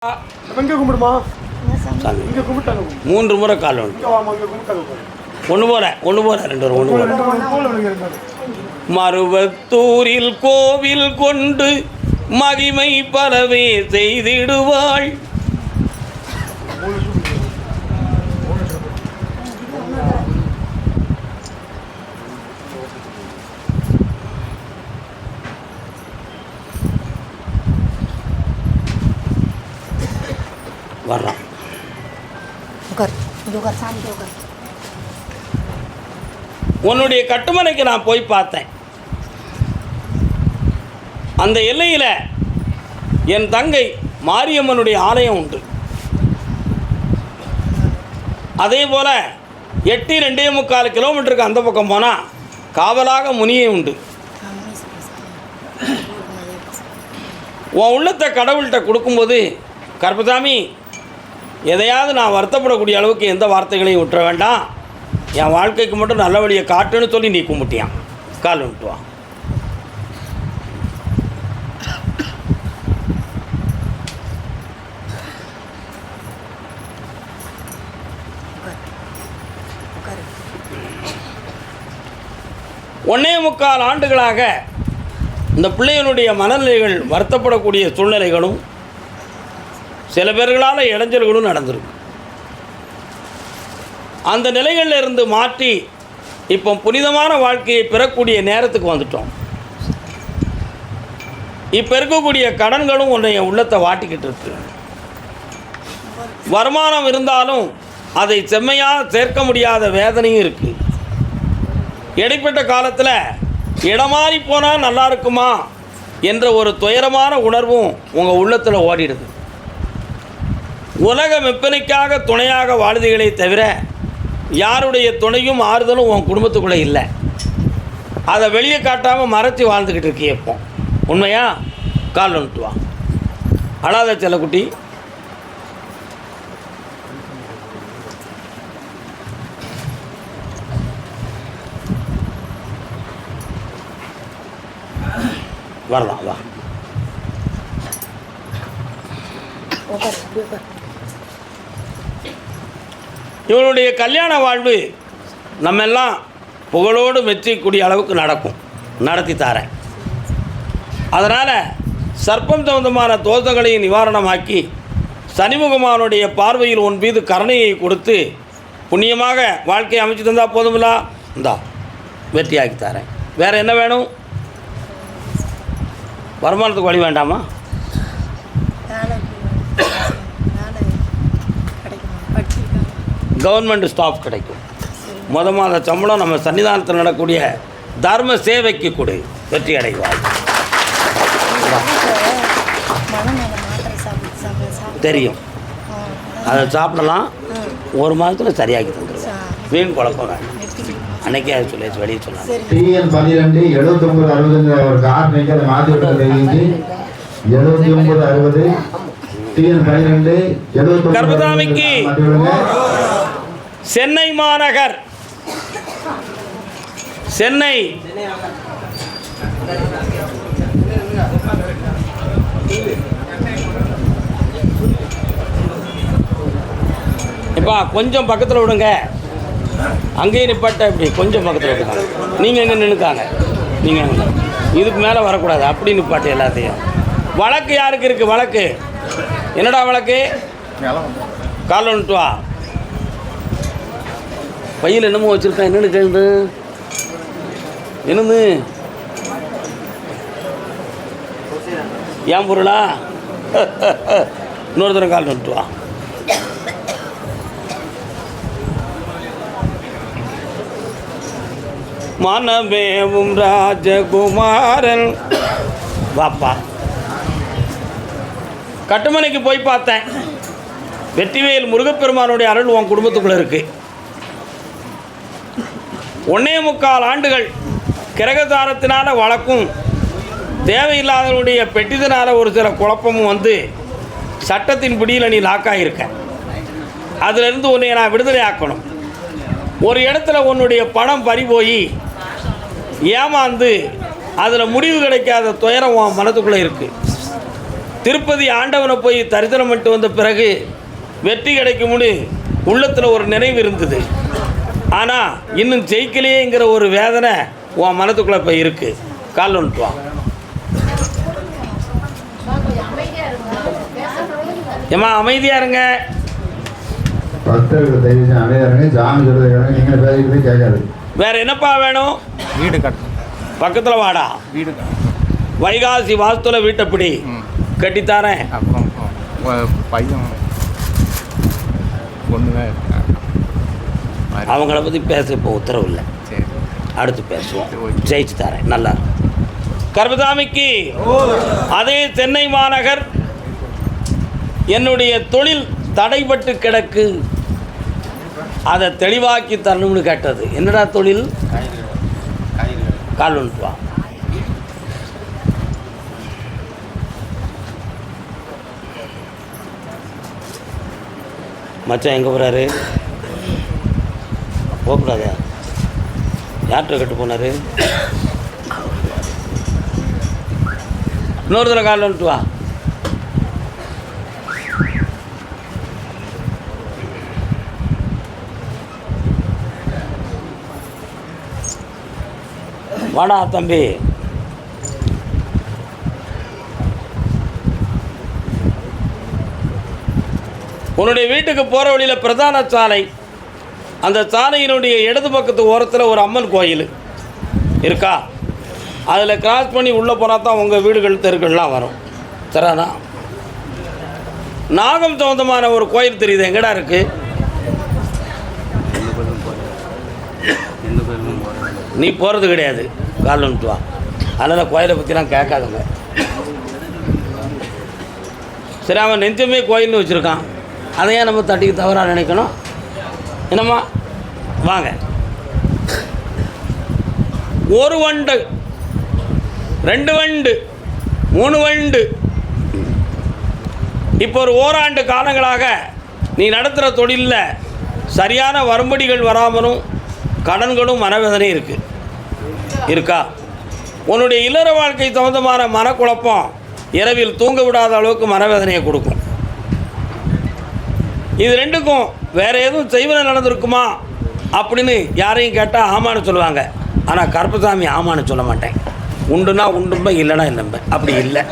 எங்கே கும்பிடுமா? இங்கே கும்பிட்டாங்க. 3 முறை கால் ஒன்று போகிறேன் 2 1 மருவத்தூரில் கோவில் கொண்டு மகிமை பலவே செய்திடுவாள். வர்றான். உன்னுடைய கட்டுமனைக்கு நான் போய் பார்த்தேன். அந்த எல்லையில் என் தங்கை மாரியம்மனுடைய ஆலயம் உண்டு. அதே போல் 8 2.25 கிலோமீட்டருக்கு அந்த பக்கம் போனால் காவலாக முனியே உண்டு. உன் உள்ளத்தை கடவுள்கிட்ட கொடுக்கும்போது, கருப்பசாமி எதையாவது நான் வருத்தப்படக்கூடிய அளவுக்கு எந்த வார்த்தைகளையும் விட்டுற வேண்டாம், என் வாழ்க்கைக்கு மட்டும் நல்ல வழியை காட்டுன்னு சொல்லி நீ கும்பிட்டியான். கால் விட்டுவான். ஒன்னே 1/4 ஆண்டுகளாக இந்த பிள்ளைகளுடைய மனநிலைகள் வருத்தப்படக்கூடிய சூழ்நிலைகளும் சில பேர்களால் இடைஞ்சல்களும் நடந்திருக்கு. அந்த நிலைகளில் இருந்து மாற்றி இப்போ புனிதமான வாழ்க்கையை பெறக்கூடிய நேரத்துக்கு வந்துட்டோம். இப்போ இருக்கக்கூடிய கடன்களும் உன்னைய உள்ளத்தை வாட்டிக்கிட்டு இருக்கு. வருமானம் இருந்தாலும் அதை செம்மையாக சேர்க்க முடியாத வேதனையும் இருக்குது. இடைப்பட்ட காலத்தில் இடமாறி போனால் நல்லா இருக்குமா என்ற ஒரு துயரமான உணர்வும் உங்கள் உள்ளத்தில் ஓடிடுது. உலக மெப்பனைக்காக துணையாக வாழுதிகளே தவிர யாருடைய துணையும் ஆறுதலும் உன் குடும்பத்துக்குள்ளே இல்லை. அதை வெளியே காட்டாமல் மறைச்சி வாழ்ந்துக்கிட்டு இருக்கிய இப்போ உண்மையா? கால் வந்துட்டு வா. அழாத செல்லக்குட்டி. வரலாம் வா. இவனுடைய கல்யாண வாழ்வு நம்ம எல்லாம் புகழோடு மெச்சிக்கூடிய அளவுக்கு நடத்தி தரேன். அதனால் சர்ப்பம் சம்பந்தமான தோஷங்களையும் நிவாரணமாக்கி சனிமுகமானுடைய பார்வையில் உன் மீது கருணையை கொடுத்து புண்ணியமாக வாழ்க்கையை அமைச்சு தந்தால் போதுமில்லா? இந்தா வெற்றியாக்கி தரேன். வேறு என்ன வேணும்? வருமானத்துக்கு வழி வேண்டாமா? கவர்மெண்ட் ஸ்டாஃப் கிடைக்கும். மாத சம்பளம் நம்ம சன்னிதானத்தில் நடக்கக்கூடிய தர்ம சேவைக்கு கொடு. வெற்றி அடைவாள். தெரியும், அதை சாப்பிடலாம். 1 மாதத்தில் சரியாக்கி தந்துடுவோம். வீண் குழப்பம் வேண்டாம். அன்னைக்கே அது சொல்லி வெளியே சொன்னாங்க. TN 12 79 60 ஒரு கார் நீங்க அதை மாற்றி விட்டு 79 60 TN 12 79 கர்ப்பசாமிக்கு சென்னை மாநகர், சென்னை இப்போ கொஞ்சம் பக்கத்தில் விடுங்க. அங்கேயும் நிப்பாட்ட இப்படி கொஞ்சம் பக்கத்தில் விட்டுக்காங்க. நீங்கள் எங்கே நின்றுக்காங்க. நீங்கள் இதுக்கு மேலே வரக்கூடாது. அப்படி நிப்பாட்டு எல்லாத்தையும். வழக்கு யாருக்கு இருக்குது? வழக்கு என்னடா வழக்கு? கால் வந்துட்டு வா. பையில் என்னமோ வச்சுருக்கேன். என்னென்னு கேள்வி? என்னது ஏன் பொருளா? இன்னொருத்தரம் கால் வந்துட்டு வா. மனமேவும் ராஜகுமாரன் வாப்பா. கட்டுமனைக்கு போய் பார்த்தேன். வெற்றிவேல் முருகப்பெருமானுடைய அருள் உன் குடும்பத்துக்குள்ளே இருக்குது. 1.25 ஆண்டுகள் கிரகதாரத்தினால வழக்கும் தேவையில்லாதவனுடைய பெட்டிதனால் ஒரு சில குழப்பமும் வந்து சட்டத்தின் பிடியில் நீ லாக்காகிருக்க. அதிலிருந்து உன்னை நான் விடுதலை ஆக்கணும். ஒரு இடத்துல உன்னுடைய பணம் பறி போய் ஏமாந்து அதில் முடிவு கிடைக்காத துயரம் உன் மனத்துக்குள்ளே இருக்குது. திருப்பதி ஆண்டவனை போய் தரிசனம் பண்ணிட்டு வந்த பிறகு வெற்றி கிடைக்கும்னு உள்ளத்தில் ஒரு நினைவு இருந்தது. ஆனால் இன்னும் ஜெயிக்கலையேங்கிற ஒரு வேதனை உன் மனத்துக்குள்ளே இப்போ இருக்குது. கால் வந்துட்டு வா. ஏம்மா அமைதியாக இருங்க. பக்தர்கள் தயவு அமைதியாக இருங்க. சாமி சொல்றது நீங்கள் பேசிக்கிட்டு கேட்காது. வேற என்னப்பா வேணும்? வீடு கட்டணும். பக்கத்தில் வாடா. வீடு கட்டணும். வைகாசி வாஸ்துல வீட்டை பிடி கட்டித்தாரேன். அப்புறம் பையன் பொண்ணு அவங்கள பற்றி பேச இப்போ உத்தரவு இல்லை. சரி, அடுத்து பேசுவோம். ஜெயிச்சு தரேன். நல்லா கர்மசாமிக்கு அதே சென்னை மாநகர் என்னுடைய தொழில் தடைபட்டு கிடக்கு, அதை தெளிவாக்கி தரணும்னு கேட்டது. என்னடா தொழில்? கால் வந்துட்டு வா. மச்சான் எங்கே போகிறாரு? போகக்கூடாதா? யார்கிட்ட கட்டு போனார்? இன்னொரு தடவை காலில் வந்துட்டு வா. வாடா தம்பி. உன்னுடைய வீட்டுக்கு போகிற வழியில் பிரதான சாலை, அந்த சாலையினுடைய இடது பக்கத்து ஓரத்தில் ஒரு அம்மன் கோயில் இருக்கா? அதில் கிராஸ் பண்ணி உள்ளே போனால் தான் உங்கள் வீடுகள் தெருக்கள்லாம் வரும். சரிண்ணா? நாகம் சம்பந்தமான ஒரு கோயில் தெரியுது. எங்கடா இருக்குது? நீ போகிறது கிடையாது. கால் வந்துட்டு வா. அதனால் கோயிலை பற்றிலாம் கேட்காதுங்க. சரி, அவன் நெஞ்சமே கோயில்னு வச்சுருக்கான். அதையே நம்ம தட்டிக்கு தவறாக நினைக்கணும். என்னம்மா வாங்க. ஒரு வண்டு, 2 வண்டு, 3 வண்டு. இப்போ ஒரு ஓராண்டு காலங்களாக நீ நடத்துகிற தொழிலில் சரியான வரும்படிகள் வராமலும் கடன்களும் மனவேதனை இருக்கா? உன்னுடைய இல்லற வாழ்க்கை சம்பந்தமான மனக்குழப்பம் இரவில் தூங்க விடாத அளவுக்கு மனவேதனையை கொடுக்கும். இது ரெண்டுக்கும் வேறு எதுவும் செய்வன நடந்திருக்குமா அப்படின்னு யாரையும் கேட்டால் ஆமான்னு சொல்லுவாங்க. ஆனால் கருப்பசாமி ஆமான்னு சொல்ல மாட்டேன். உண்டுனா உண்டும்ப, இல்லைனா இல்லைம்ப. அப்படி இல்லை.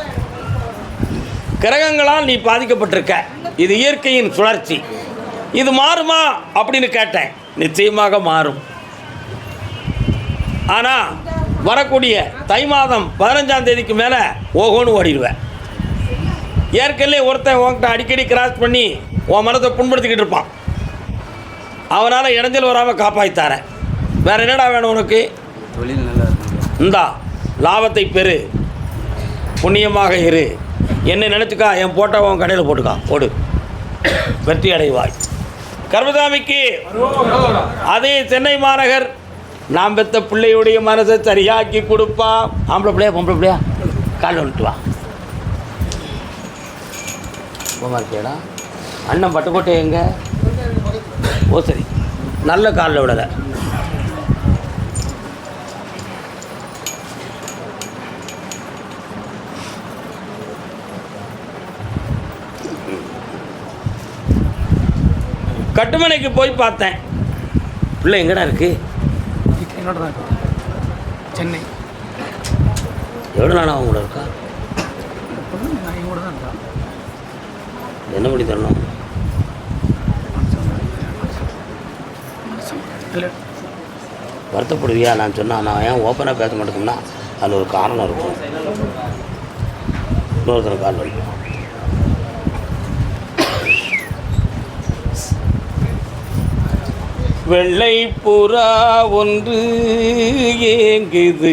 கிரகங்களால் நீ பாதிக்கப்பட்டிருக்க. இது இயற்கையின் சுழற்சி. இது மாறுமா அப்படின்னு கேட்டேன். நிச்சயமாக மாறும். ஆனால் வரக்கூடிய தை மாதம் 15ஆம் தேதிக்கு மேலே ஓகோன்னு ஓடிடுவேன். ஏற்கனவே ஒருத்தன் உன்கிட்ட அடிக்கடி கிராஸ் பண்ணி உன் மனத்தை புண்படுத்திக்கிட்டு இருப்பான். அவனால் இடைஞ்சல் வராமல் காப்பாற்றித்தாரேன். வேறு என்னடா வேணும் உனக்கு? தொழில் நல்லா இருக்கு. இந்தா லாபத்தை பெறு, புண்ணியமாக இரு. என்னை நினச்சிக்கா, என் போட்டோ உன் கடையில் போட்டுக்கா, போடு, வெற்றி அடைவாய். கர்மசாமிக்கு அதே சென்னை மாநகர் நாம் பெற்ற பிள்ளையுடைய மனசை சரியாக்கி கொடுப்பா. ஆம்பளை பிள்ளையா பொம்பளை பிள்ளையா? காலில் வந்துட்டு வா. போமா இருக்கியாடா? அண்ணன் பட்டுக்கோட்டை எங்கே? ஓ சரி, நல்ல காலில் விடலை. கட்டுமனைக்கு போய் பார்த்தேன். பிள்ளை எங்கடா இருக்கு? என்னோட தான் இருக்கு. சென்னை. எவ்வளோ நாளாக அவங்க கூட இருக்கா? நான் கூட தான் இருக்கா. என்ன பண்ணி தரணும்? வருத்தப்படுவியா? நான் சொன்னேன். நான் ஏன் ஓப்பனாக பேச மாட்டேங்கன்னா அதில் ஒரு காரணம் இருக்கும். இன்னொருத்தர் கால் வலிக்கும். வெள்ளை புறா ஒன்று ஏங்குது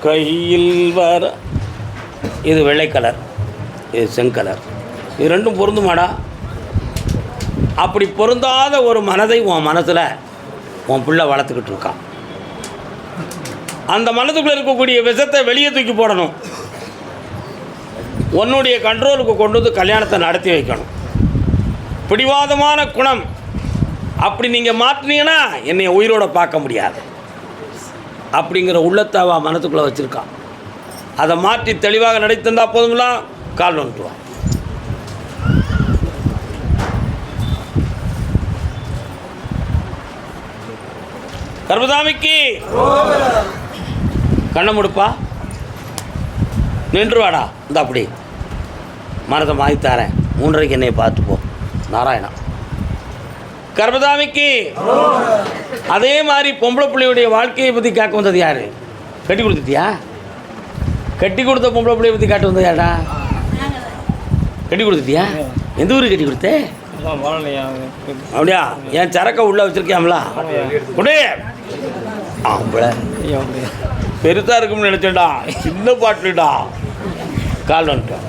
கையில் வர. இது வெள்ளை கலர், இது செங்கலர். இது ரெண்டும் பொருந்துமாடா? அப்படி பொருந்தாத ஒரு மனதை உன் மனசில் உன் பிள்ளை வளர்த்துக்கிட்டு இருக்கான். அந்த மனதுக்குள்ளே இருக்கக்கூடிய விஷத்தை வெளியே தூக்கி போடணும். உன்னுடைய கண்ட்ரோலுக்கு கொண்டு வந்து கல்யாணத்தை நடத்தி வைக்கணும். பிடிவாதமான குணம் அப்படி நீங்கள் மாற்றினீங்கன்னா என்னை உயிரோடு பார்க்க முடியாது அப்படிங்கிற உள்ளத்தாவா மனத்துக்குள்ளே வச்சுருக்கான். அதை மாற்றி தெளிவாக நடித்திருந்தால் போதுங்களா? கால் வந்துட்டு வா. கர்மசாமிக்கு கண்ணை முடுப்பா, நின்று வாடா. இந்த அப்படி மனதை மாற்றி தரேன். 3:30 என்னை பார்த்துப்போம். நாராயணா. கர்மசாமிக்கு அதே மாதிரி பொம்பளை பிள்ளையுடைய வாழ்க்கையை பற்றி கேட்க வந்தது யார்? கட்டி கொடுத்துட்டியா? கட்டி கொடுத்த பொம்பளை பிள்ளையை பற்றி காட்ட வந்தது யாரா? கட்டி கொடுத்துட்டியா? எந்த ஊருக்கு கட்டி கொடுத்தே? அப்படியா? என் சரக்கை உள்ளே வச்சுருக்கியாம்ல? குடே ஆம்பளை பெருசாக இருக்கும்னு நினச்சேன்டா. சின்ன பாட்டுடா. கால் வந்துட்டோம்.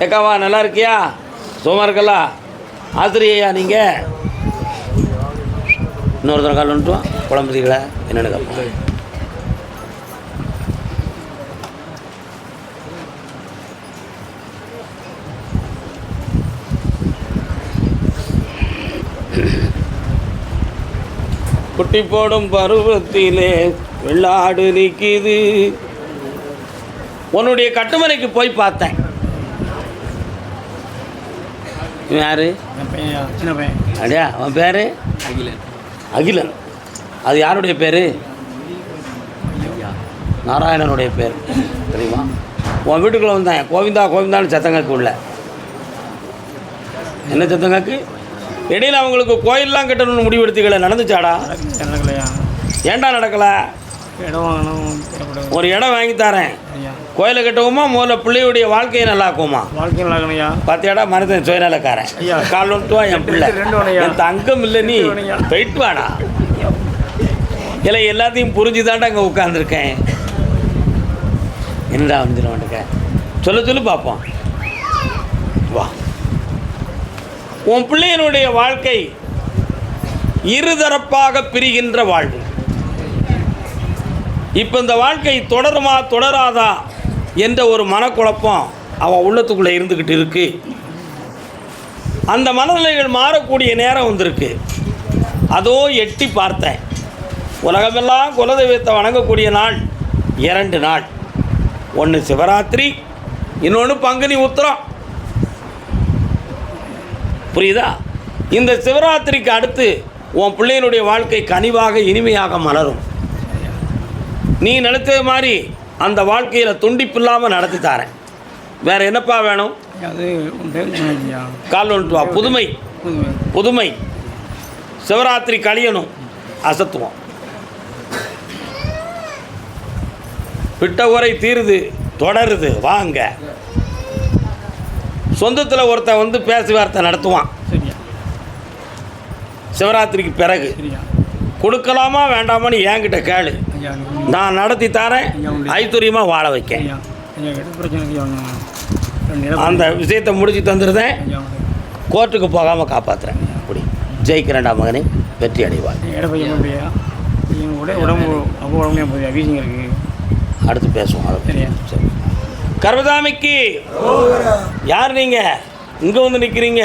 ஏக்காவா நல்லா இருக்கியா? சும்மா இருக்கல? ஆசிரியையா நீங்கள்? இன்னொருத்தர கால் வந்துட்டோம். குழம்புறீங்களா என்னென்னு கேட்போம். குட்டி போடும் பருவத்திலே வெள்ளாடு நிற்கிது. உன்னுடைய கட்டுமனைக்கு போய் பார்த்தேன். யாரு? சின்ன பையன். அப்படியா? அவன் பேர் அகிலன். அகிலன். அது யாருடைய பேர்? நாராயணனுடைய பேர். தெரியுமா? உன் வீட்டுக்குள்ளே வந்தேன். கோவிந்தா கோவிந்தான்னு சத்தங்காக்கு உள்ள. என்ன சத்தங்காக்கு? இடையில் அவங்களுக்கு கோயிலெலாம் கட்டணும்னு முடிவெடுத்துக்கல. நடந்துச்சாடா? நடக்கலையா? ஏன்டா நடக்கலை? இடம் வாங்கணும். ஒரு இடம் வாங்கி தரேன். கோயிலை கட்டுவோமா? முதல்ல பிள்ளையுடைய வாழ்க்கையை நல்லாக்குவோமா? வாழ்க்கை நல்லாக்கணையா? பார்த்தியாடா? மனதன் சுயநலக்காரன். கால் வந்துட்டுவா என் பிள்ளை. என் தங்கம் இல்லை. நீ போயிட்டு வாடா. இல்லை எல்லாத்தையும் புரிஞ்சு தாண்டா அங்கே உட்காந்துருக்கேன். என்னடா வந்துட மாட்டேங்க? சொல்லு பார்ப்போம். வா. உன் பிள்ளையினுடைய வாழ்க்கை இருதரப்பாக பிரிகின்ற வாழ்வு. இப்போ இந்த வாழ்க்கை தொடருமா தொடராதா என்ற ஒரு மனக்குழப்பம் அவன் உள்ளத்துக்குள்ளே இருந்துக்கிட்டு இருக்கு. அந்த மனநிலைகள் மாறக்கூடிய நேரம் வந்திருக்கு. அதோ எட்டி பார்த்தேன். உலகமெல்லாம் குலதெய்வத்தை வணங்கக்கூடிய நாள் 2 நாள். ஒன்று சிவராத்திரி, இன்னொன்று பங்குனி உத்திரம். புரியுதா? இந்த சிவராத்திரிக்கு அடுத்து உன் பிள்ளையினுடைய வாழ்க்கை கனிவாக இனிமையாக மலரும். நீ நினைத்தது மாதிரி அந்த வாழ்க்கையில் துண்டிப்பில்லாமல் நடத்தி தாரேன். வேறு என்னப்பா வேணும்? அது கால் வந்துட்டு வா. புதுமை புதுமை. சிவராத்திரி கழியணும். அசத்துவோம். விட்ட உரை தீருது, தொடருது. வாங்க. சொந்தத்தில் ஒருத்தன் வந்து பேசி வார்த்தை நடத்துவான். சிவராத்திரிக்கு பிறகு கொடுக்கலாமா வேண்டாமான்னு என்கிட்ட கேளு. நான் நடத்தி தரேன். ஐத்துரியமாக வாழ வைக்கேன். அந்த விஷயத்தை முடிச்சு தந்துடுறேன். கோர்ட்டுக்கு போகாமல் காப்பாற்றுறேன். அப்படி ஜெயிக்கிறேன்டா மகனே. வெற்றி அடைவாள். அடுத்து பேசுவோம். அதை சரி. கர்மசாமிக்கு யார்? நீங்கள் இங்கே வந்து நிற்கிறீங்க.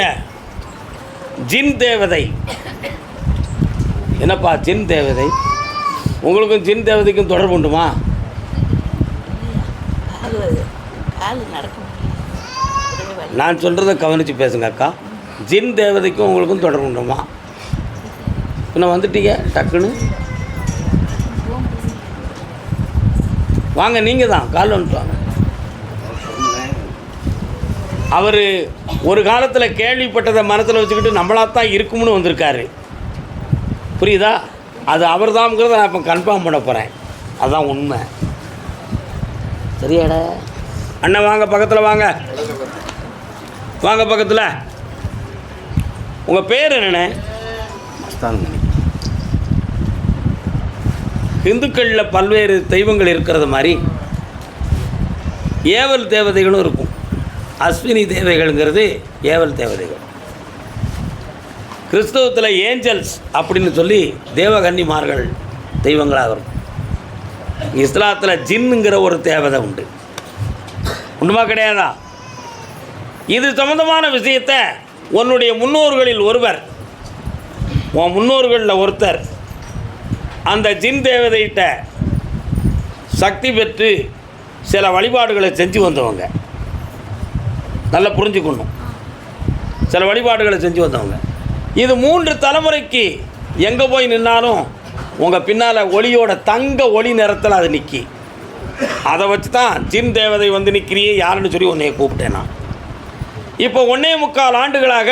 ஜின் தேவதை. என்னப்பா ஜின் தேவதை? உங்களுக்கும் ஜின் தேவதைக்கும் தொடர்பு உண்டுமா? நான் சொல்கிறத கவனித்து பேசுங்க அக்கா. ஜின் தேவதைக்கும் உங்களுக்கும் தொடர்பு உண்டுமா? இன்னும் வந்துட்டீங்க டக்குன்னு. வாங்க, நீங்கள் தான் கால் வந்துட்டு வாங்க. அவர் ஒரு காலத்தில் கேள்விப்பட்டதை மனசில் வச்சுக்கிட்டு நம்மளாத்தான் இருக்கும்னு வந்திருக்காரு. புரியுதா? அது அவர் தான்ங்கிறத நான் இப்போ கன்ஃபார்ம் பண்ண போகிறேன். அதுதான் உண்மை. சரியாடா? அண்ணன் வாங்க, பக்கத்தில் வாங்க. வாங்க பக்கத்தில். உங்கள் பேர் என்னண்ணே? மஸ்தான்மணி. இந்துக்களில் பல்வேறு தெய்வங்கள் இருக்கிறது மாதிரி ஏவல் தேவதைகளும் இருக்கும். அஸ்வினி தேவதைகள்ங்கிறது ஏவல் தேவதைகள். கிறிஸ்தவத்தில் ஏஞ்சல்ஸ் அப்படின்னு சொல்லி தேவகன்னிமார்கள் தெய்வங்களாக இருக்கும். இஸ்லாத்தில் ஜின்னுங்கிற ஒரு தேவதை உண்டு. உண்டுமா கிடையாதா? இது சம்பந்தமான விஷயத்தை உன்னுடைய முன்னோர்களில் ஒருவர், உன் முன்னோர்களில் ஒருத்தர் அந்த ஜின் தேவதைகிட்ட சக்தி பெற்று சில வழிபாடுகளை செஞ்சு வந்தவங்க. நல்லா புரிஞ்சுக்கணும். சில வழிபாடுகளை செஞ்சு வந்தவங்க. இது 3 தலைமுறைக்கு எங்கே போய் நின்னாலும் உங்கள் பின்னால் ஒளியோட தங்க ஒளி நிறத்தில் அது நிற்கி. அதை வச்சு தான் ஜின் தேவதை வந்து நிற்கிறியே யாருன்னு சொல்லி உன்னைய கூப்பிட்டேன் நான். இப்போ 1.25 ஆண்டுகளாக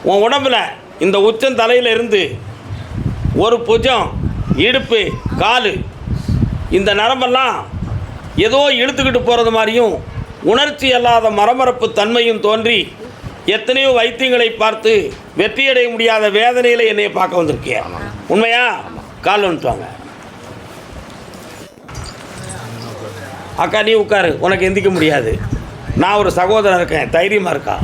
உன் உடம்பில் இந்த உச்சம் தலையில் இருந்து ஒரு புஜம், இடுப்பு, காலு, இந்த நரம்பெல்லாம் ஏதோ இழுத்துக்கிட்டு போகிறது மாதிரியும் உணர்ச்சி அல்லாத மரமரப்பு தன்மையும் தோன்றி எத்தனையோ வைத்தியங்களை பார்த்து வெற்றியடைய முடியாத வேதனையில் என்னைய பார்க்க வந்திருக்கிய. உண்மையா? கால் வந்துட்டுவாங்க. அக்கா நீ உட்காரு, உனக்கு எந்திக்க முடியாது. நான் ஒரு சகோதரன் இருக்கேன், தைரியமாக இருக்கா?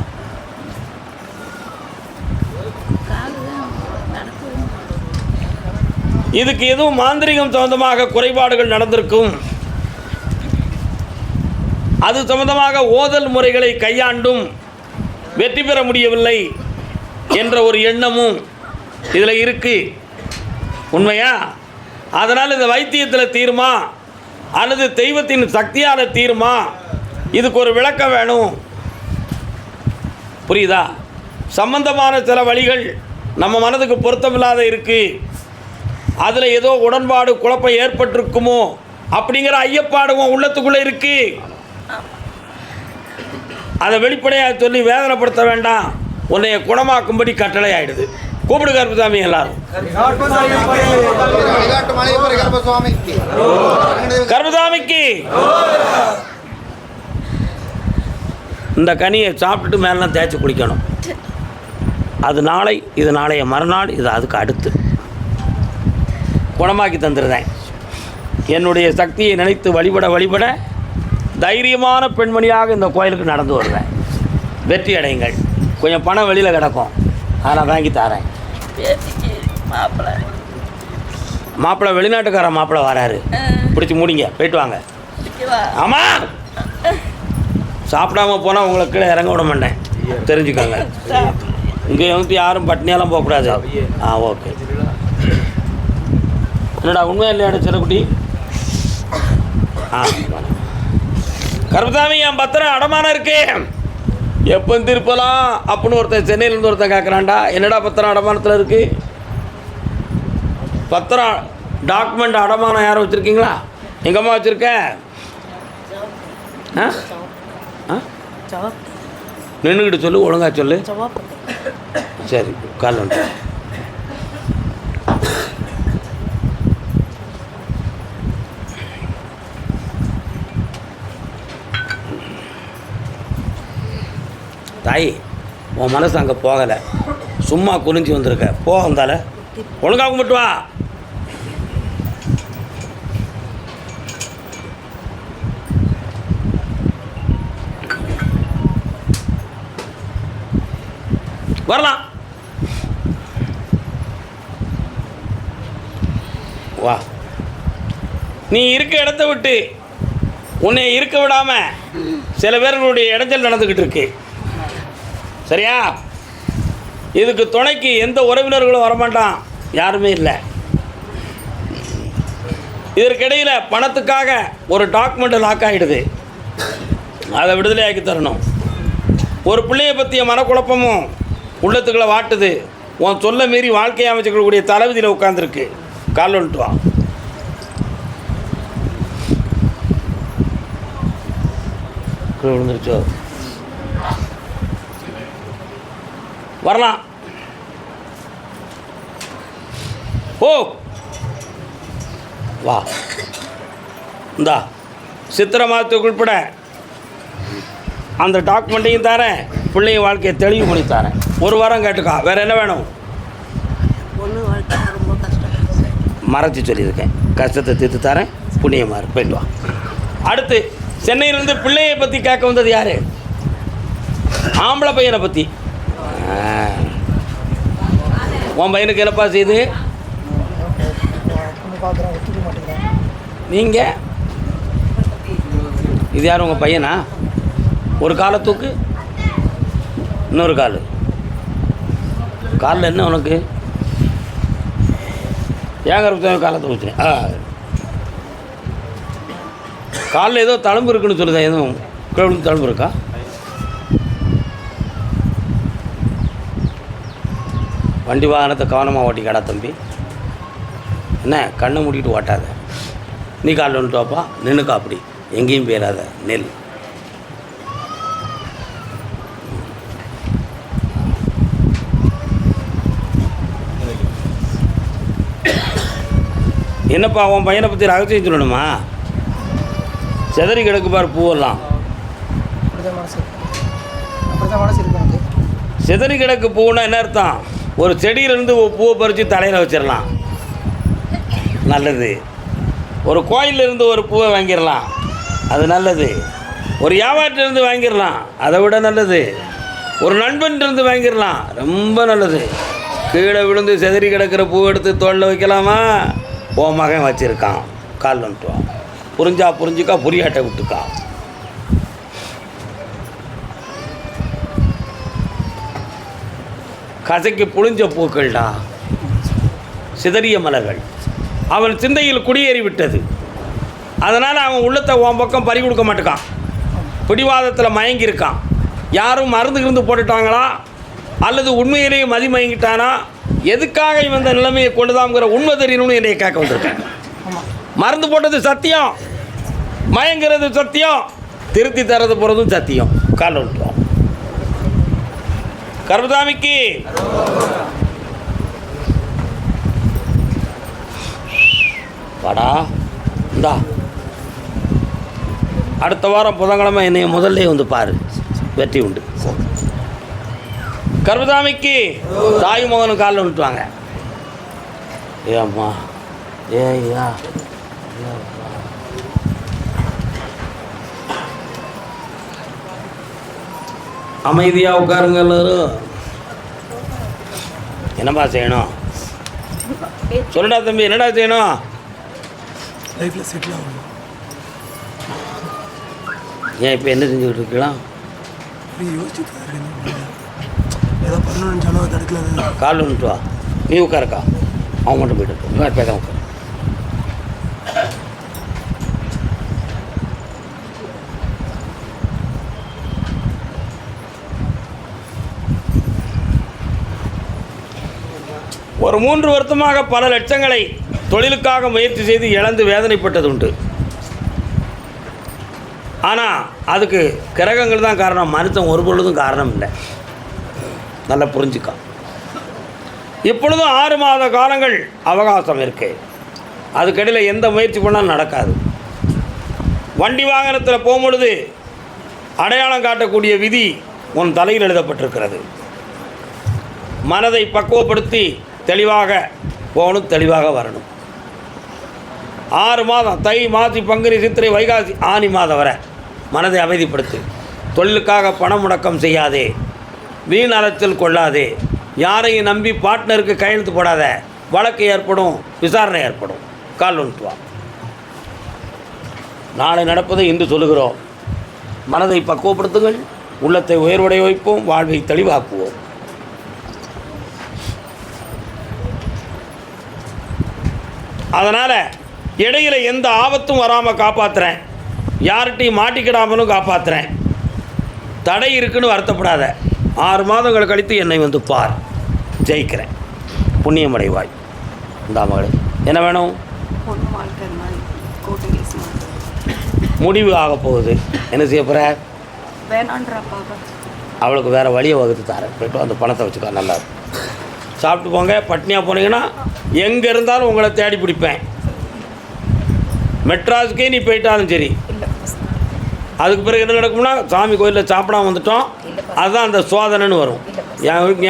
இதுக்கு எதுவும் மாந்திரிகம் சம்பந்தமாக குறைபாடுகள் நடந்திருக்கும். அது சம்பந்தமாக ஓதல் முறைகளை கையாண்டும் வெற்றி பெற முடியவில்லை என்ற ஒரு எண்ணமும் இதில் இருக்கு. உண்மையா? அதனால் இந்த வைத்தியத்தில் தீருமா அல்லது தெய்வத்தின் சக்தியால் தீருமா? இதுக்கு ஒரு விளக்கம் வேணும். புரியுதா? சம்பந்தமான சில வழிகள் நம்ம மனதுக்கு பொருத்தமில்லாத இருக்குது. அதில் ஏதோ உடன்பாடு குழப்பம் ஏற்பட்டிருக்குமோ அப்படிங்கிற ஐயப்பாடும் உள்ளத்துக்குள்ளே இருக்கு. அதை வெளிப்படையாக சொல்லி வேதனைப்படுத்த வேண்டாம். உன்னைய குணமாக்கும்படி கட்டளை ஆயிடுது. கூப்பிடு கருப்பசாமி எல்லாரும். கருப்பசாமிக்கு இந்த கனியை சாப்பிட்டுட்டு மேலாம் தேய்ச்சி குளிக்கணும். அது நாளை, இது நாளைய மறுநாள், இது அதுக்கு அடுத்து குணமாக்கி தந்துடுறேன். என்னுடைய சக்தியை நினைத்து வழிபட தைரியமான பெண்மணியாக இந்த கோயிலுக்கு நடந்து வருவேன். வெற்றி அடையுங்கள். கொஞ்சம் பணம் வெளியில் கிடக்கும், அதை வாங்கி தரேன். மாப்பிள்ளை வெளிநாட்டுக்கார மாப்பிள்ளை வராரு, பிடிச்சி மூடிங்க, போயிட்டு வாங்க. ஆமாம், சாப்பிடாம போனால் உங்களை கீழே இறங்க விட மாட்டேன், தெரிஞ்சுக்கோங்க. இங்கே வந்து யாரும் பட்னியெல்லாம் போகக்கூடாது. ஓகே. என்னடா உண்மையா இல்லையாட சிறக்குட்டி? கருப்பசாமி, என் பத்திரம் அடமானம் இருக்கு, எப்போ திருப்பலாம் அப்படின்னு ஒருத்தன் சென்னையிலேருந்து ஒருத்தன் கேட்குறான்டா. என்னடா பத்திரம் அடமானத்தில் இருக்கு? பத்திரம் டாக்குமெண்ட் அடமானம் யாரும் வச்சுருக்கீங்களா? எங்கம்மா வச்சுருக்கேன்? நின்றுக்கிட்டு சொல்லு, ஒழுங்காக சொல்லு. சரி, கால் வந்து தாய், உன் மனசு அங்கே போகலை, சும்மா குனிஞ்சு வந்திருக்க. போக வந்தால ஒழுங்காக கும்பிட்டு வா. வரலாம், வா. நீ இருக்க இடத்த விட்டு உன்னை இருக்க விடாமல் சில பேர்களுடைய இடைஞ்சல் நடந்துக்கிட்டு இருக்கு. சரியா? இதுக்கு துணைக்கு எந்த உறவினர்களும் வரமாட்டான், யாருமே இல்லை. இதற்கிடையில் பணத்துக்காக ஒரு டாக்குமெண்ட் லாக் ஆகிடுது, அதை விடுதலை ஆக்கி தரணும். ஒரு பிள்ளையை பற்றிய மனக்குழப்பமும் உள்ளத்துக்களை வாட்டுது. உன் சொல்ல மீறி வாழ்க்கையை அமைச்சுக்கக்கூடிய தலைவிதியில் உட்காந்துருக்கு. கால் வந்துட்டு வா. விழுந்துருச்சோ? வரலாம். ஓ வா. இந்தா சித்திரை மாதத்துக்கு உட்பட அந்த டாக்குமெண்ட்டையும் தரேன், பிள்ளைங்க வாழ்க்கையை தெளிவு பண்ணி தரேன். ஒரு வாரம் கேட்டுக்கா. வேறு என்ன வேணும்? மறைச்சி சொல்லியிருக்கேன், கஷ்டத்தை தீர்த்து தரேன், புண்ணியமாக போயிட்டு வா. அடுத்து சென்னையிலேருந்து பிள்ளையை பற்றி கேட்க வந்தது யார்? ஆம்பளை பையனை பற்றி. உன் பையனுக்கு என்னப்பா செய்யுது? நீங்கள் இது யார்? உங்கள் பையனா? ஒரு காலை தூக்கு, இன்னொரு காலில் என்ன உனக்கு? ஏன் கருப்பசாமி காலை தூக்குறேன்? காலில் ஏதோ தழும்பு இருக்குன்னு சொல்லுதேன். எதுவும் கிழவுக்கு தழும்பு இருக்கா? வண்டி வாகனத்தை கவனமாக ஓட்டிக்கடா தம்பி. என்ன கண்ணை மூடிட்டு ஓட்டாத. நீ காலில் வந்துட்டு வாப்பா, நின்றுக்கா, அப்படி எங்கேயும் போயிடாத, நெல். என்னப்பா உன் பையனை பற்றி ரகசியம் சொல்லணுமா? செதறி கிடக்கு பாரு பூவெல்லாம். செதறி கிடக்கு பூன்னா என்ன அர்த்தம்? ஒரு செடியிலேருந்து பூவை பறித்து தலையில் வச்சிடலாம், நல்லது. ஒரு கோயிலிருந்து ஒரு பூவை வாங்கிடலாம், அது நல்லது. ஒரு வியாபாரத்திலிருந்து வாங்கிடலாம், அதை விட நல்லது. ஒரு நண்பன்கிட்டருந்து வாங்கிடலாம், ரொம்ப நல்லது. கீழே விழுந்து செதறி கிடக்கிற பூவை எடுத்து தோளில் வைக்கலாமா? உன் மகன் வச்சுருக்கான், கால் வந்துட்டுவான். புரிஞ்சா புரிஞ்சுக்கா, புரியாட்டை விட்டுக்கா. கசைக்கு புளிஞ்ச பூக்கள்டா, சிதறிய மலர்கள். அவன் சிந்தையில் குடியேறி விட்டது. அதனால் அவன் உள்ளத்தை உன் பக்கம் பறி கொடுக்க மாட்டேக்கான். பிடிவாதத்தில் மயங்கியிருக்கான். யாரும் மருந்து கிருந்து போட்டுட்டாங்களா அல்லது உண்மையிலேயே மதிமயங்கிட்டானா? எதுக்காக இவன் இந்த நிலைமையை கொண்டுதாங்கிற உண்மை தெரியணும்னு என்னை கேட்க வந்திருக்கேன். மருந்து போட்டது சத்தியம், மயங்கிறது சத்தியம், திருத்தி தரது போகிறதும் சத்தியம். கால் விட்டுருவோம். கர்மசாமிக்கு வாடா, இந்தா அடுத்த வாரம் புதன்கிழமை என்னைய முதல்ல வந்து பாரு, வெற்றி உண்டு. கர்மசாமிக்கு தாய் மகனும் காலில் விட்டுவாங்க. ஏம்மா ஏய்யா, அமைதியாக உட்காருங்க எல்லாரும். என்னப்பா செய்யணும் சொல்லுடா தம்பி, என்னடா செய்யணும்? லைஃப்பில் செட்டில் ஆகணும். ஏன் இப்போ என்ன செஞ்சுக்கிட்டு இருக்கலாம்? யோசிச்சுட்டு ஏதோ பண்ணணும்னு நினச்சாலும் அது அடுக்கல. கால் வந்துட்டு வா, நீ உட்காருக்கா, அவன் மட்டும் போய்ட்டு பேச உட்காரு. ஒரு 3 வருஷமாக பல லட்சங்களை தொழிலுக்காக முயற்சி செய்து இழந்து வேதனைப்பட்டது உண்டு. ஆனால் அதுக்கு கிரகங்கள் தான் காரணம், மனுஷன் ஒரு பொழுதும் காரணம் இல்லை. நல்லா புரிஞ்சுக்கா. இப்பொழுதும் 6 மாத காலங்கள் அவகாசம் இருக்கு. அதுக்கடையில் எந்த முயற்சி பண்ணாலும் நடக்காது. வண்டி வாகனத்தில் போகும்பொழுது அடையாளம் காட்டக்கூடிய விதி உன் தலையில் எழுதப்பட்டிருக்கிறது. மனதை பக்குவப்படுத்தி தெளிவாக போகணும், தெளிவாக வரணும். 6 மாதம் தை மாசி பங்குனி சித்திரை வைகாசி ஆனி மாதம் வரை மனதை அமைதிப்படுத்து. தொழிலுக்காக பணம் முடக்கம் செய்யாதே, வீண் அலைச்சல் கொள்ளாதே, யாரையும் நம்பி பார்ட்னருக்கு கையெழுத்து போடாத. வழக்கு ஏற்படும், விசாரணை ஏற்படும். கால் வந்துட்டு வா. நாளை நடப்பதை இன்று சொல்லுகிறோம். மனதை பக்குவப்படுத்துங்கள், உள்ளத்தை உயர்வடைய வைப்போம், வாழ்வை தெளிவாக்குவோம். அதனால் இடையில் எந்த ஆபத்தும் வராமல் காப்பாற்றுறேன், யார்கிட்டையும் மாட்டிக்கிடாமலும் காப்பாற்றுறேன். தடை இருக்குன்னு வருத்தப்படாத. 6 மாதங்கள் கழித்து என்னை வந்து பார், ஜெயிக்கிறேன், புண்ணியமடைவாய். இந்த மகளே என்ன வேணும்? முடிவு ஆக போகுது. என்ன செய்ய போகிற? அவளுக்கு வேறு வழியை வகுத்து தரேன். போய்ட்டு அந்த பணத்தை வச்சுக்கோ, நல்லா இருக்கும். சாப்பிட்டு போங்க. பட்னியாக போனீங்கன்னா எங்கே இருந்தாலும் உங்களை தேடி பிடிப்பேன். மெட்ராஸுக்கே நீ போயிட்டாலும் சரி. அதுக்கு பிறகு என்ன நடக்கும்னா, சாமி கோயிலில் சாப்பிடாம வந்துட்டோம், அதுதான் அந்த சோதனைன்னு வரும்.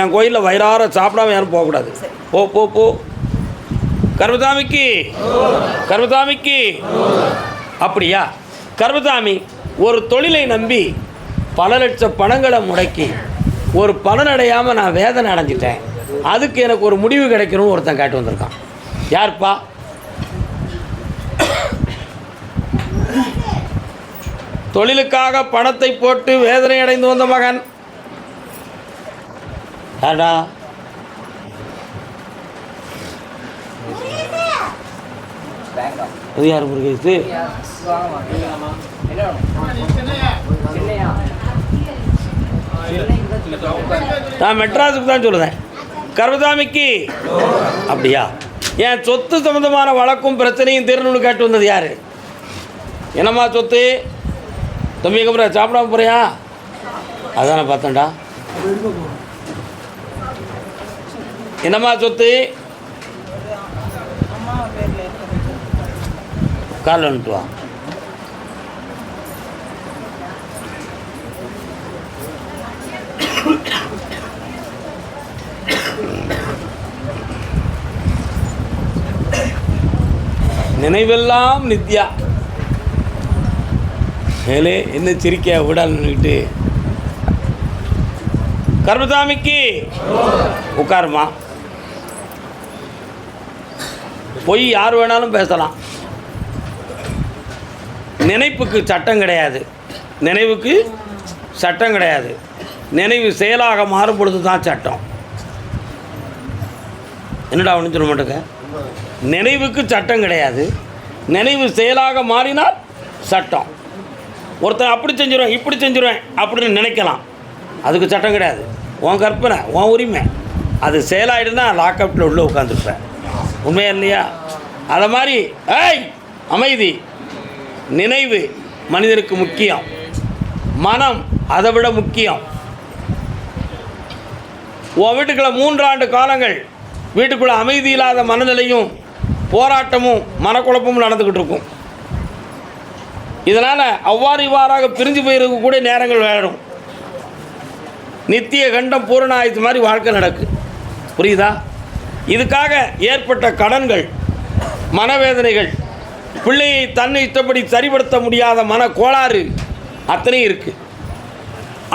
என் கோயிலில் வயிறார சாப்பிடாம யாரும் போகக்கூடாது. போ போ போ. கர்மசாமிக்கு கர்மசாமிக்கு அப்படியா? கர்மசாமி ஒரு தொழிலை நம்பி பல லட்ச பணங்களை முடக்கி ஒரு பலனடையாமல் நான் வேதனை அடைஞ்சிட்டேன். அதுக்கு எனக்கு ஒரு முடிவு கிடைக்கணும்னு ஒருத்தன் கேட்டு வந்திருக்கான். யார்ப்பா? தொழிலுக்காக பணத்தை போட்டு வேதனை அடைந்து வந்த மகன். யாரா? அது யார் முருகேசு? நான் மெட்ராஸுக்கு தான் சொல்லுவேன். கர்மசாமிக்கு அப்படியா? என் சொத்து சம்பந்தமான வழக்கும் பிரச்சனையும் தீரணும்னு கேட்டு வந்தது யார்? என்னம்மா சொத்து? தம்பி எங்கே போகிற? சாப்பிடாம போறியா? அதானே பார்த்தேன்டா. என்னம்மா சொத்து? கால் வந்துட்டு வா. நினைவெல்லாம் நித்யா. மேலே என்ன சிரிக்க விடான்னுக்கிட்டு கர்மசாமிக்கு உட்காருமா. பொய் யார் வேணாலும் பேசலாம். நினைப்புக்கு சட்டம் கிடையாது. நினைவுக்கு சட்டம் கிடையாது. நினைவு செயலாக மாறும் பொழுது தான் சட்டம். என்னடா ஒன்று சொல்ல மாட்டேங்க. நினைவுக்கு சட்டம் கிடையாது. நினைவு செயலாக மாறினால் சட்டம். ஒருத்தன் அப்படி செஞ்சிருவேன் இப்படி செஞ்சிருவேன் அப்படின்னு நினைக்கலாம். அதுக்கு சட்டம் கிடையாது. உன் கற்பனை, உன் உரிமை. அது செயலாகிடுனா லாக்அப்பில் உள்ளே உட்காந்துருப்பேன். உண்மையா இல்லையா? அதை மாதிரி அமைதி, நினைவு மனிதனுக்கு முக்கியம். மனம் அதை விட முக்கியம். உன் வீட்டுக்குள்ளே 3 ஆண்டு காலங்கள் வீட்டுக்குள்ளே அமைதி இல்லாத மனநிலையும் போராட்டமும் மனக்குழப்பமும் நடந்துக்கிட்டு இருக்கும். இதனால் அவ்வாறு இவ்வாறாக பிரிஞ்சு போயிருக்க கூட நேரங்கள் வேணும். நித்திய கண்டம் பூரணாயுது மாதிரி வாழ்க்கை நடக்கு. புரியுதா? இதுக்காக ஏற்பட்ட கடன்கள், மனவேதனைகள், பிள்ளையை தன்னை இஷ்டப்படி சரிப்படுத்த முடியாத மன கோளாறு அத்தனையும் இருக்குது.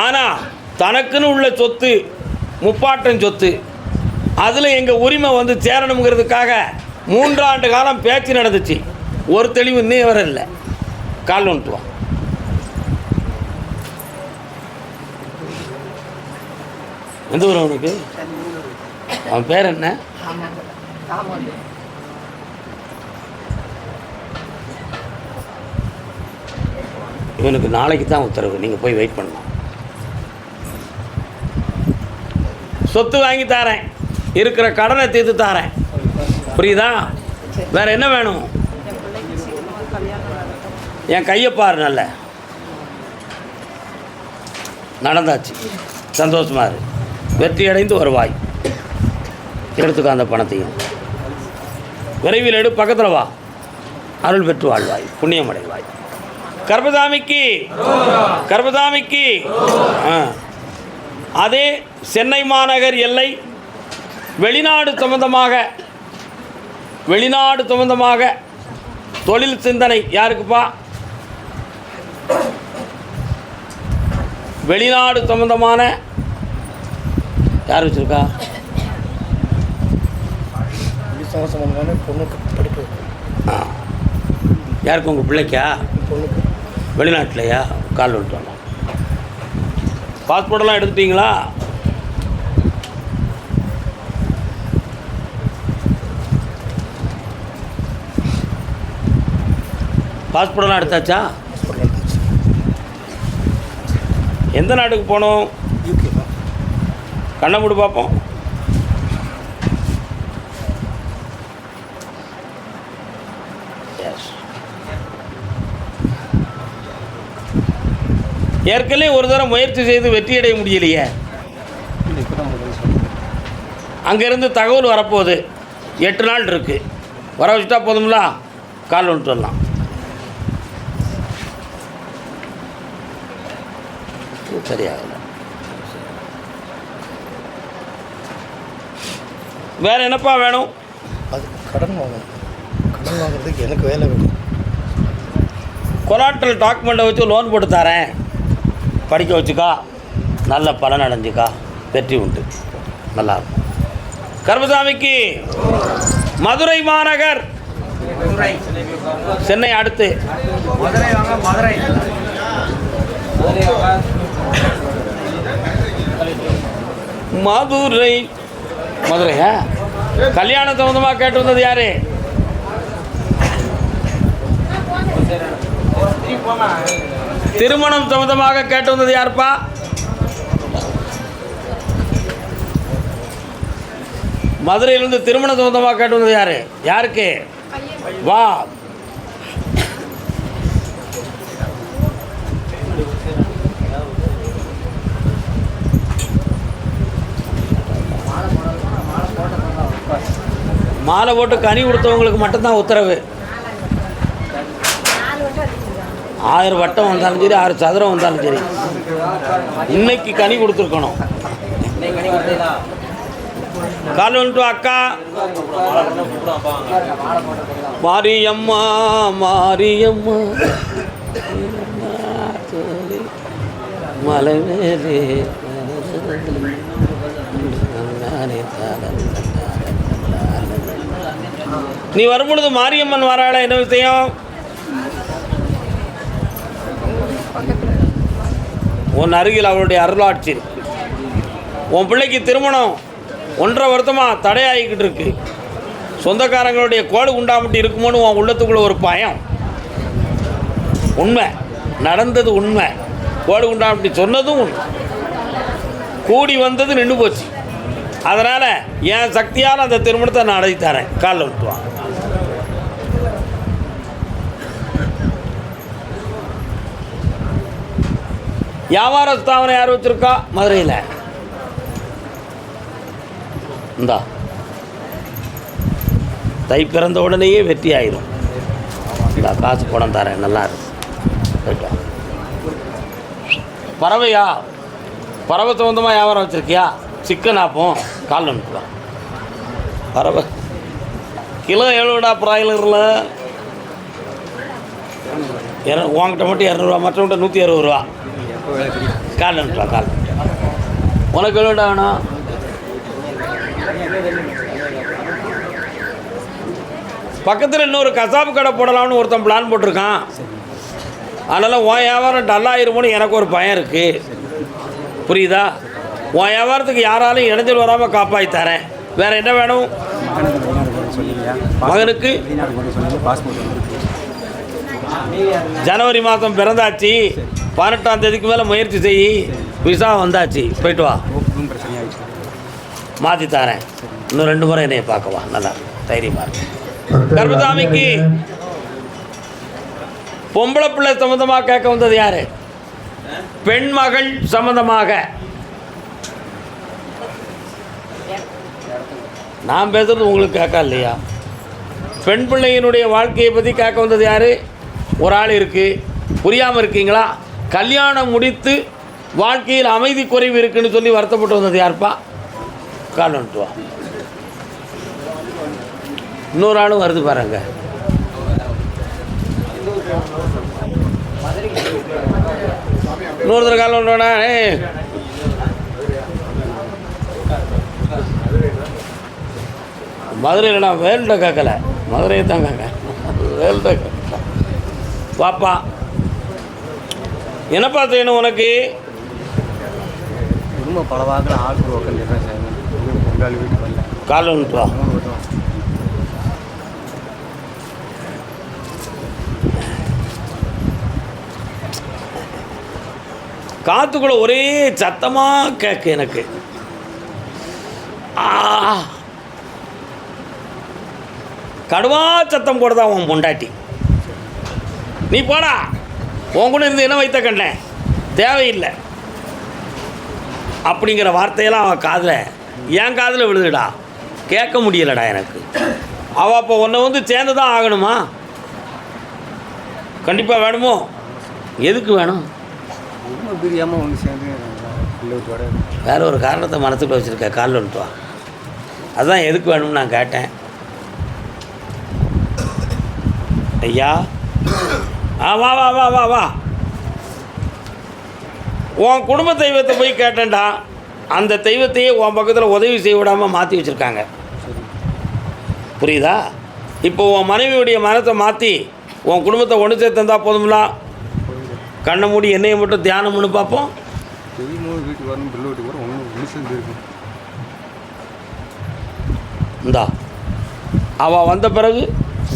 ஆனால் தனக்குன்னு உள்ள சொத்து முப்பாட்டன் சொத்து, அதில் எங்கள் உரிமை வந்து சேரணுங்கிறதுக்காக 3 ஆண்டு காலம் பேச்சு நடந்துச்சு. ஒரு தெளிவு இன்னும் வர இல்லை. கால் வந்துட்டு வா. எந்த ஊர் அவனுக்கு? அவன் பேர் என்ன? இவனுக்கு நாளைக்கு தான் உத்தரவு. நீங்கள் போய் வெயிட் பண்ணலாம். சொத்து வாங்கி தாரேன், இருக்கிற கடனை தீர்த்து தாரேன். புரியுதா? வேறு என்ன வேணும்? என் கையை பாரு. நல்ல நடந்தாச்சு. சந்தோஷமா இரு. வெற்றி அடைந்து வருவாய். எடுத்துக்க அந்த பணத்தையும். விரைவில் எடு. பக்கத்தில் வா. அருள் பெற்று வாழ்வாய். புண்ணியம் அடைவாய். கர்மசாமிக்கு கர்மசாமிக்கு அதே சென்னை மாநகர் எல்லை வெளிநாடு சம்பந்தமாக தொழில் சிந்தனை யாருக்குப்பா? வெளிநாடு சம்பந்தமான யார் வச்சுருக்கா? பொண்ணுக்கு படிப்பு. யாருக்கு? உங்கள் பிள்ளைக்கா? பொண்ணுக்கு. வெளிநாட்டிலையா? கால் விட்டு வரலாம். பாஸ்போர்ட்டெல்லாம் எடுத்துட்டீங்களா? பாஸ்போர்ட்டெல்லாம் எடுத்தாச்சா? எந்த நாட்டுக்கு போகணும்? யூகே. கண்ணை மூடி பார்ப்போம். ஏற்கனவே ஒரு தடவை முயற்சி செய்து வெற்றியடைய முடியலையே. அங்கேருந்து தகவல் வரப்போகுது. 8 நாள் இருக்குது. வர வச்சுட்டா போதுங்களா? கால் வந்துட்டு வரலாம். சரியாகல. வேறு என்னப்பா வேணும்? அதுக்கு கடன் வாங்கணும். கடன் வாங்குறதுக்கு எனக்கு வேலை வேணும். கொலாட்ரல் டாக்குமெண்ட்டை வச்சு லோன் போட்டு தரேன். படிக்க வச்சுக்கா. நல்ல பலன் அடைஞ்சிக்கா. வெற்றி உண்டு. நல்லா இருக்கும். கர்மசாமிக்கு மதுரை மாநகர். சென்னை அடுத்து மதுரையா? கல்யாண சம்பந்தமாக கேட்டு வந்தது யாரு? திருமணம் சம்பந்தமாக கேட்டு வந்தது யாருப்பா? மதுரையிலேருந்து திருமண சொந்தமாக கேட்டு வந்தது யாரு? யாருக்கு? வா. மாலை போட்டு கனி கொடுத்தவங்களுக்கு மட்டும்தான் உத்தரவு. 1000 வட்டம் வந்தாலும் சரி, 6 சதுரம் வந்தாலும் சரி, இன்னைக்கு கனி கொடுத்துருக்கணும். கால் வந்துட்டு அக்கா. மாரியம்மா மாரியம்மா மலை மேலே நீ வரும்பொழுது மாரியம்மன் வராள, என்ன விஷயம்? உன் அருகில் அவளுடைய அருளாட்சி இருக்கு. உன் பிள்ளைக்கு திருமணம் 1.5 வருஷமாக தடையாகிக்கிட்டு இருக்கு. சொந்தக்காரங்களுடைய கோடு உண்டாமட்டி இருக்குமோன்னு உன் உள்ளத்துக்குள்ள ஒரு பயம். உண்மை நடந்தது, உண்மை. கோடு உண்டாமட்டி சொன்னதும் உண்மை. கூடி வந்தது நின்று போச்சு. அதனால் என் சக்தியால் அந்த திருமணத்தை நான் நடத்தி தரேன். காலில் விட்டுவான். வியாபார ஸ்தாபனம் யார் வச்சுருக்கா மதுரையில்? இந்தா தை பிறந்த உடனேயே வெற்றி ஆயிரும். இந்த காசு பணம் தரேன், நல்லா இருக்கு. பறவையா? பறவை சம்பந்தமாக வியாபாரம் வச்சுருக்கியா? சிக்கன் ஆப்போம் கால் அனுப்புலாம். பறவை கிலோ எவ்வளோடா ப்ராய்லரில்? உங்ககிட்ட மட்டும் 200 மற்றவங்கிட்ட 160 கால் அனுப்பலாம். கால் உனக்கு எவ்வளோடா வேணும்? பக்கத்தில் இன்னொரு கசாப்பு கடை போடலாம்னு ஒருத்தன் பிளான் போட்டிருக்கான். அதனால் உன் வியாபாரம் டல்லாயிருமோன்னு எனக்கு ஒரு பயம் இருக்குது. புரியுதா? உன் வியாபாரத்துக்கு யாராலும் இடைஞ்சல் வராமல் காப்பாற்றி தரேன். வேறு என்ன வேணும்? மகனுக்கு ஜனவரி மாதம் பிறந்தாச்சு. 18ஆம் தேதிக்கு மேலே முயற்சி செய். விசா வந்தாச்சு. போயிட்டு வா. மாற்றி தரேன். இன்னும் 2 முறை என்னைய பார்க்கவா. நல்லா தைரியமாக இருக்கு. கர்மசாமிக்கு பொம்பளை பிள்ளை சம்மந்தமாக கேட்க வந்தது யார்? பெண் மகள் சம்மந்தமாக. நான் பேசுறது உங்களுக்கு கேட்க இல்லையா? பெண் பிள்ளையினுடைய வாழ்க்கையை பற்றி கேட்க வந்தது யார்? ஒரு ஆள் இருக்குது. புரியாமல் இருக்கீங்களா? கல்யாணம் முடித்து வாழ்க்கையில் அமைதி குறைவு இருக்குன்னு சொல்லி வருத்தப்பட்டு வந்தது யாருப்பா? கால் வந்துட்டு வா. இன்னொரு ஆளும் வருது பாருங்க. இன்னொருத்தர் கால் வந்துட்டோண்ணா. மதுரையில் நான் வேல்ட கேட்கல, மதுரையை தான் கேட்க. வேல்ட கேட்க வாப்பா. என்னப்பா செய்யணும் உனக்கு? பல வாக்கில் ஆள் கால் வந்துட்டு வா. காத்துக்குள்ள ஒரே சத்தமாக கேட்க எனக்கு. கடுவா சத்தம் போடுதா உன் பொண்டாட்டி. நீ போடா, உன் கூட இருந்து என்ன வைத்த கண்டேன், தேவையில்லை அப்படிங்கிற வார்த்தையெல்லாம் அவன் காதில், என் காதில் விழுதுடா. கேட்க முடியலடா எனக்கு. அவள் அப்போ உன்னை வந்து சேர்ந்து தான் ஆகணுமா? கண்டிப்பாக வேணுமோ? எதுக்கு வேணும்? பிரியாமல் ஒன்று சேர்ந்து வேற ஒரு காரணத்தை மனசுக்குள்ள வச்சுருக்க. காலில் வந்துட்டு வா. அதுதான் எதுக்கு வேணும்னு நான் கேட்டேன். ஐயா வா வா வா வா வா. உன் குடும்ப தெய்வத்தை போய் கேட்டேன்டா. அந்த தெய்வத்தையே உன் பக்கத்தில் உதவி செய்ய விடாமல் மாற்றி வச்சுருக்காங்க. புரியுதா? இப்போ உன் மனைவியுடைய மனத்தை மாற்றி உன் குடும்பத்தை ஒன்று சேர்த்தந்தா போதும்ல. கண்ணை மூடி என்னையை மட்டும் தியானம் பண்ணி பார்ப்போம். வீட்டுக்கு வரணும், பிள்ளை வீட்டுக்கு வரும், ஒன்று சேர்ந்து இருக்கும். இந்தா அவள் வந்த பிறகு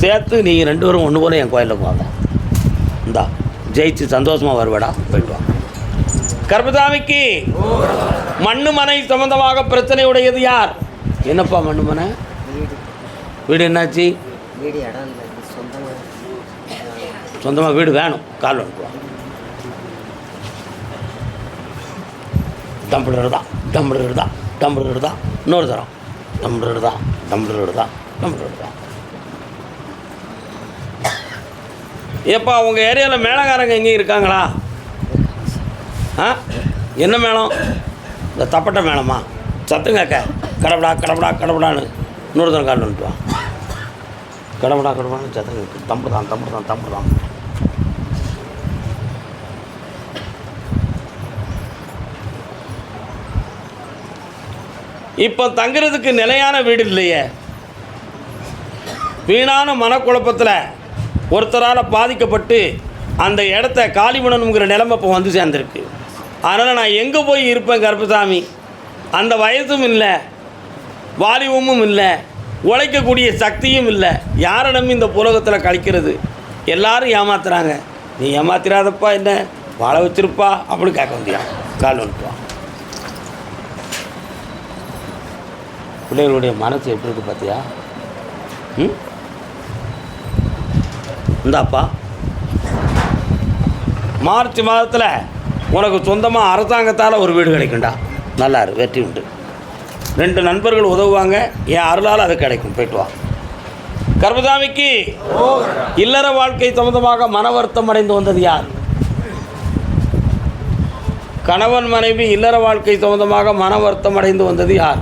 சேர்த்து நீங்கள் 2 பேரும் ஒன்று போல என் கோயிலுக்கு வாங்க. இந்தா ஜெயிச்சு சந்தோஷமாக வருவடா. போயிட்டு வா. கர்மசாமிக்கு மண்ணு மனை சம்பந்தமாக பிரச்சனை உடையது யார்? என்னப்பா மண்ணுமனை? வீடு என்னாச்சு? வீடு இடம் இல்லை, சொந்தமாக சொந்தமாக வீடு வேணும். கால் வந்துட்டு டம்பிளர் தான், டம்பிளர் தான், டம்பிளர் தான். இன்னொரு தரம் டம்பிளர் தான், டம்பிளர் தான், டம்பிளர் தான். ஏப்பா உங்கள் ஏரியாவில் மேளக்காரங்க எங்கேயும் இருக்காங்களா? ஆ, என்ன மேளம்? இந்த தப்பட்டை மேளமா? சத்தம் கேட்க கடவுடா கடவுடா கடவுடான்னு இன்னொரு தரம் கால் வந்துட்டு வா. கடவுடா கடவுடான்னு சத்தம் கேட்கு. தம்பு தான், தம்பு தான், தம்பு தான். இப்போ தங்குறதுக்கு நிலையான வீடு இல்லையே. வீணான மனக்குழப்பத்தில் ஒருத்தரால் பாதிக்கப்பட்டு அந்த இடத்த காலி பண்ணணுங்கிற நிலைமை இப்போ வந்து சேர்ந்துருக்கு. அதனால் நான் எங்கே போய் இருப்பேன் கருப்பசாமி? அந்த வயசும் இல்லை, வாலிபமும் இல்லை, உழைக்கக்கூடிய சக்தியும் இல்லை. யாரை நம்பி இந்த உலகத்தில் கழிக்கிறது? எல்லாரும் ஏமாத்துறாங்க. நீ ஏமாத்திராதப்பா, என்ன வாழ வச்சிருப்பா அப்படின்னு கேட்க முடியும். கால் வந்துட்டுவான். பிள்ளைகளுடைய மனசு எப்படி இருக்குது பார்த்தியா? இந்தாப்பா, மார்ச் மாதத்தில் உனக்கு சொந்தமாக அரசாங்கத்தால் ஒரு வீடு கிடைக்கும்டா. நல்லாரு, வெற்றி உண்டு. 2 நண்பர்கள் உதவுவாங்க, என் அருளால் அது கிடைக்கும். போய்ட்டு வா. கருப்பசாமிக்கு இல்லற வாழ்க்கை சம்பந்தமாக மன வருத்தம் அடைந்து வந்தது யார்? கணவன் மனைவி இல்லற வாழ்க்கை சம்பந்தமாக மன வருத்தம் அடைந்து வந்தது யார்?